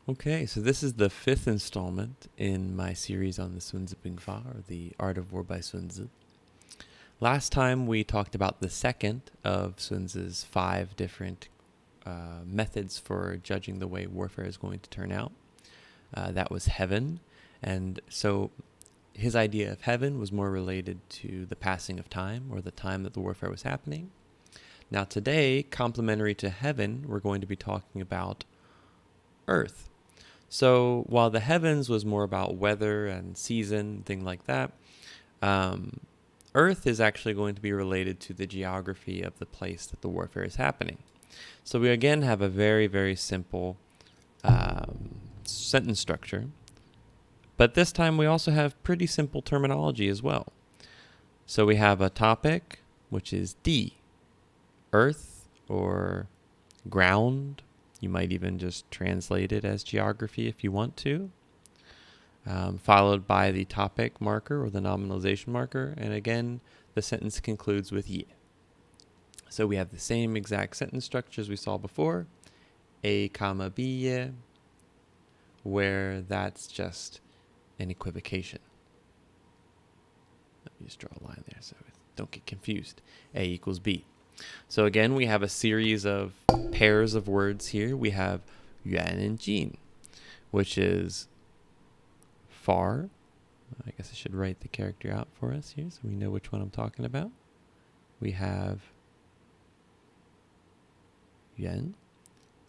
Okay, so this is the fifth installment in my series on the Sun Tzu Fa, or the Art of War by Sun Tzu. Last time we talked about the second of Sun Tzu's 5 different methods for judging the way warfare is going to turn out. That was heaven, and so his idea of heaven was more related to the passing of time, or the time that the warfare was happening. Now today, complementary to heaven, we're going to be talking about earth. So while the heavens was more about weather and season, thing like that, Earth is actually going to be related to the geography of the place that the warfare is happening. So we again have a very, very simple sentence structure, but this time we also have pretty simple terminology as well. So we have a topic, which is D, earth or ground. You might even just translate it as geography if you want to. Followed by the topic marker or the nominalization marker. And again, the sentence concludes with ye. So we have the same exact sentence structure as we saw before. A comma b ye, where that's just an equivocation. Let me just draw a line there so don't get confused. A equals b. So again, we have a series of pairs of words here. We have yuan and jin, which is far. I guess I should write the character out for us here so we know which one I'm talking about. We have yuan,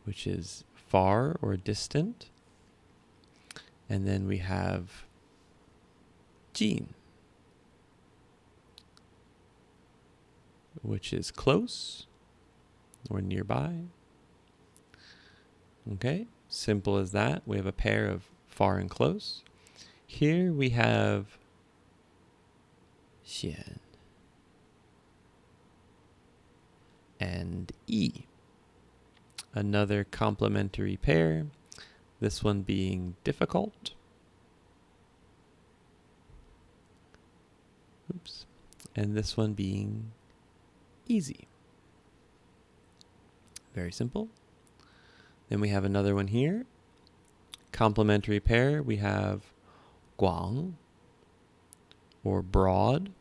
which is far or distant. And then we have jin, which is close or nearby. Okay, simple as that. We have a pair of far and close. Here we have xian and yi, another complementary pair, this one being difficult. Oops. And this one being easy. Very simple. Then we have another one here. Complementary pair, we have guang or broad.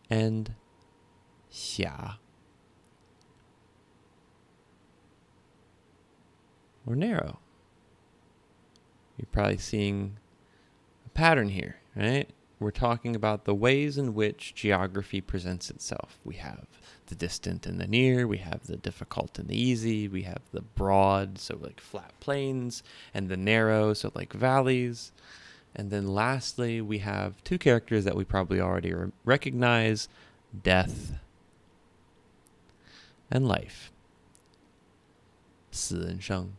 And xia or narrow. You're probably seeing a pattern here, right? We're talking about the ways in which geography presents itself. We have the distant and the near, we have the difficult and the easy, we have the broad, so like flat plains, and the narrow, so like valleys. And then lastly, we have 2 characters that we probably already recognize, death and life. 死and 生.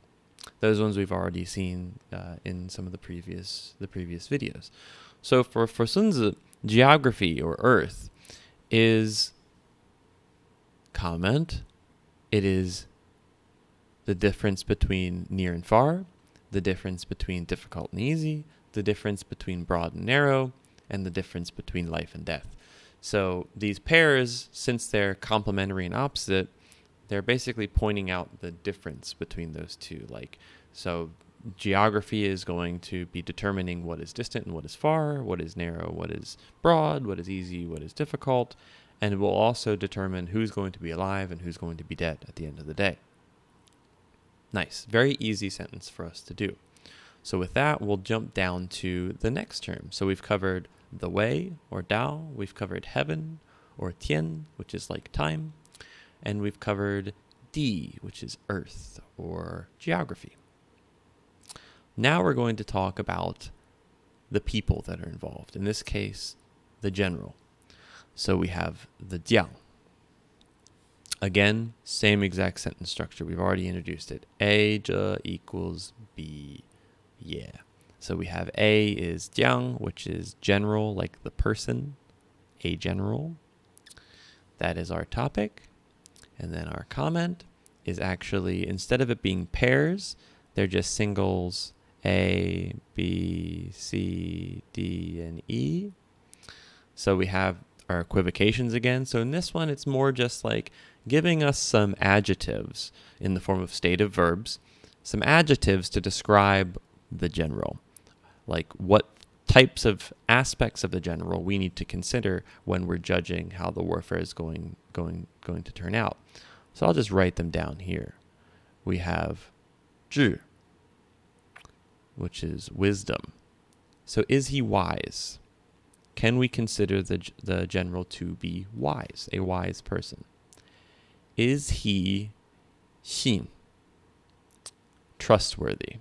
Those ones we've already seen in some of the previous videos. So for Sun Tzu, geography or earth is comment. It is the difference between near and far, the difference between difficult and easy, the difference between broad and narrow, and the difference between life and death. So these pairs, since they're complementary and opposite, they're basically pointing out the difference between those two. So geography is going to be determining what is distant and what is far, what is narrow, what is broad, what is easy, what is difficult, and it will also determine who's going to be alive and who's going to be dead at the end of the day. Nice. Very easy sentence for us to do. So with that, we'll jump down to the next term. So we've covered the way, or Dao. We've covered heaven, or Tian, which is like time. And we've covered Di, which is earth, or geography. Now we're going to talk about the people that are involved. In this case, the general. So we have the Jiang. Again, same exact sentence structure. We've already introduced it. A, zhe equals B, yeah. So we have A is Jiang, which is general, like the person, a general. That is our topic. And then our comment is actually, instead of it being pairs, they're just singles A, B, C, D, and E. So we have our equivocations again. So in this one, it's more just like giving us some adjectives in the form of stative verbs, some adjectives to describe the general, like what types of aspects of the general we need to consider when we're judging how the warfare is going to turn out. So I'll just write them down here. We have 智, which is wisdom. So is he wise? Can we consider the general to be wise, a wise person? Is he 信, trustworthy?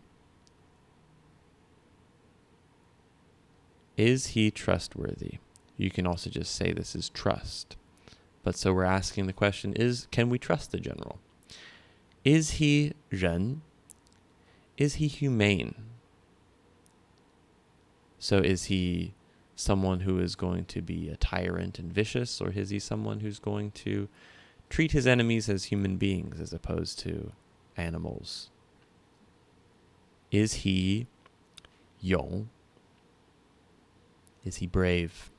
Is he trustworthy? You can also just say this is trust. But so we're asking the question can we trust the general? Is he 仁? Is he humane? So is he someone who is going to be a tyrant and vicious, or is he someone who's going to treat his enemies as human beings as opposed to animals? Is he 勇? Is he brave?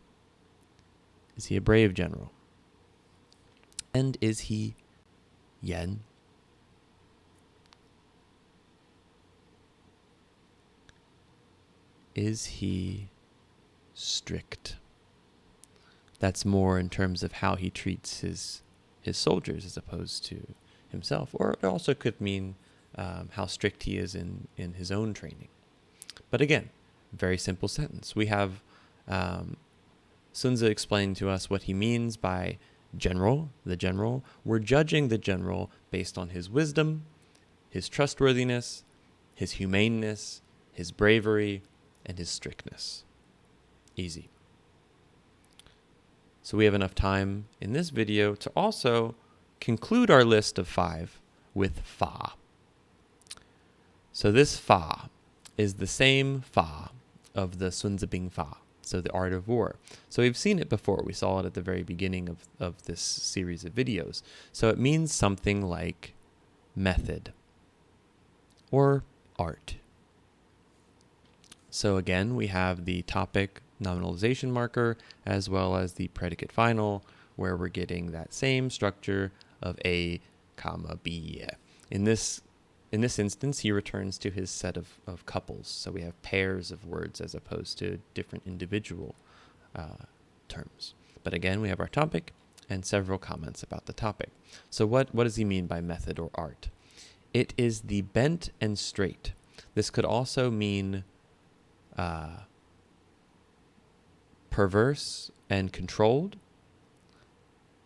Is he a brave general? And is he 严? Is he strict? That's more in terms of how he treats his soldiers as opposed to himself. Or it also could mean how strict he is in his own training. But again, very simple sentence. We have Sun Tzu explaining to us what he means by general, the general. We're judging the general based on his wisdom, his trustworthiness, his humaneness, his bravery, and his strictness. Easy. So we have enough time in this video to also conclude our list of 5 with fa. So this fa is the same fa of the Sun Tzu Bing Fa, so the art of war. So we've seen it before. We saw it at the very beginning of this series of videos. So it means something like method or art. So again, we have the topic nominalization marker as well as the predicate final, where we're getting that same structure of A, comma, B. In this instance, he returns to his set of couples. So we have pairs of words as opposed to different individual terms. But again, we have our topic and several comments about the topic. So what does he mean by method or art? It is the bent and straight. This could also mean perverse and controlled.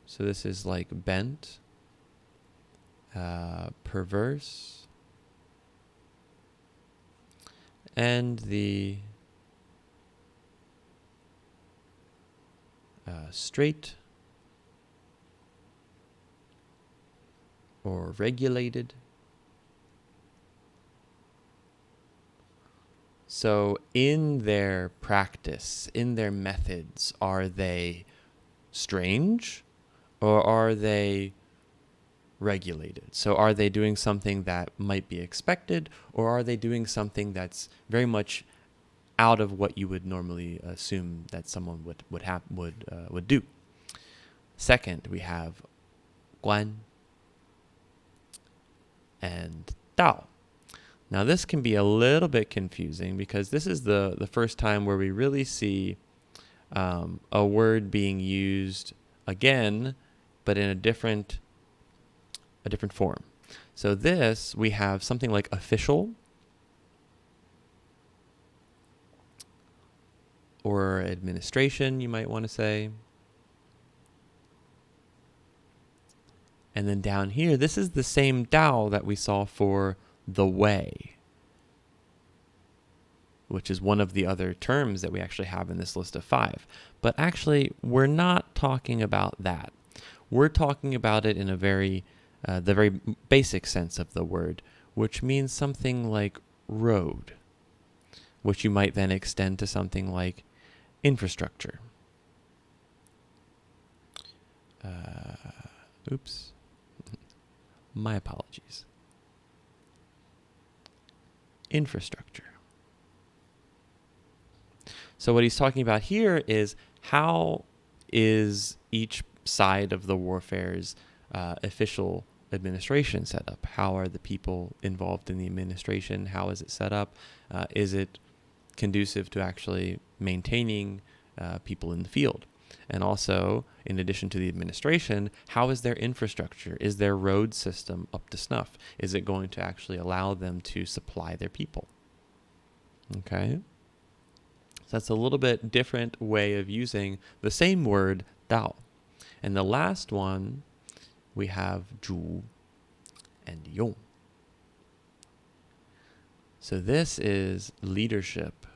So this is like bent, perverse, and the straight or regulated. So in their practice, in their methods, are they strange or are they regulated? So are they doing something that might be expected, or are they doing something that's very much out of what you would normally assume that someone would do? Second, we have 观 and 道. Now this can be a little bit confusing because this is the first time where we really see a word being used again, but in a different form. So this, we have something like official or administration, you might want to say. And then down here, this is the same Dao that we saw for the way, which is one of the other terms that we actually have in this list of 5. But actually, we're not talking about that. We're talking about it in a the very basic sense of the word, which means something like road, which you might then extend to something like infrastructure. Oops. My apologies. Infrastructure. So what he's talking about here is how is each side of the warfare's official administration set up? How are the people involved in the administration? How is it set up? Is it conducive to actually maintaining people in the field? And also, in addition to the administration, how is their infrastructure? Is their road system up to snuff? Is it going to actually allow them to supply their people? Okay. So that's a little bit different way of using the same word, Dao. And the last one, we have Zhu and Yong. So this is leadership,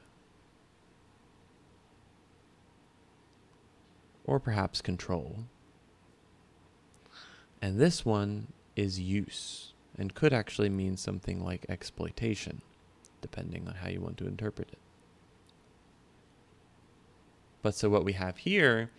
or perhaps control. And this one is use, and could actually mean something like exploitation, depending on how you want to interpret it. But so what we have here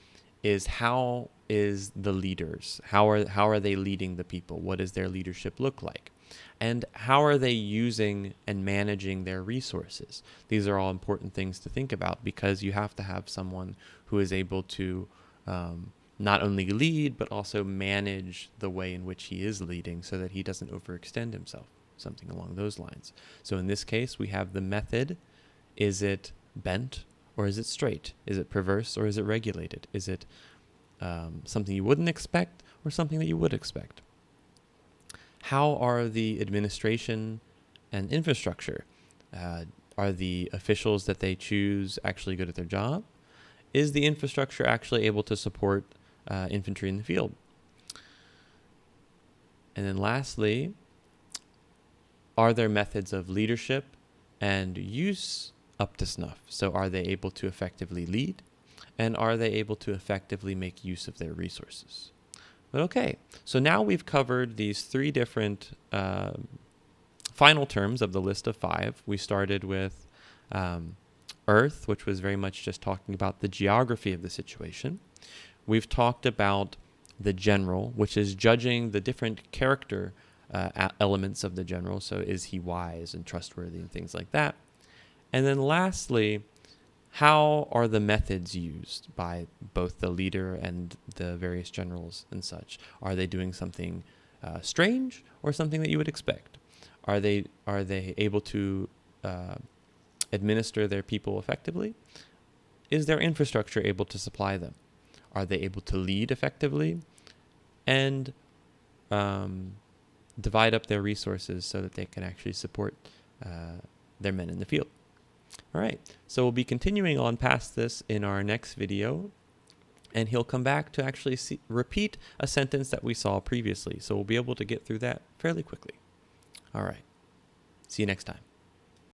is, how is the leaders? How are they leading the people? What does their leadership look like? And how are they using and managing their resources? These are all important things to think about, because you have to have someone who is able to not only lead, but also manage the way in which he is leading, so that he doesn't overextend himself, something along those lines. So in this case, we have the method. Is it bent or is it straight? Is it perverse or is it regulated? Is it something you wouldn't expect or something that you would expect? How are the administration and infrastructure? Are the officials that they choose actually good at their job? Is the infrastructure actually able to support infantry in the field? And then lastly, are their methods of leadership and use up to snuff? So are they able to effectively lead? And are they able to effectively make use of their resources? But okay, so now we've covered these three different final terms of the list of 5. We started with Earth, which was very much just talking about the geography of the situation. We've talked about the general, which is judging the different character elements of the general. So is he wise and trustworthy and things like that? And then lastly, how are the methods used by both the leader and the various generals and such? Are they doing something strange or something that you would expect? Are they able to administer their people effectively? Is their infrastructure able to supply them? Are they able to lead effectively and divide up their resources so that they can actually support their men in the field? All right, so we'll be continuing on past this in our next video, and he'll come back to actually repeat a sentence that we saw previously. So we'll be able to get through that fairly quickly. All right, see you next time.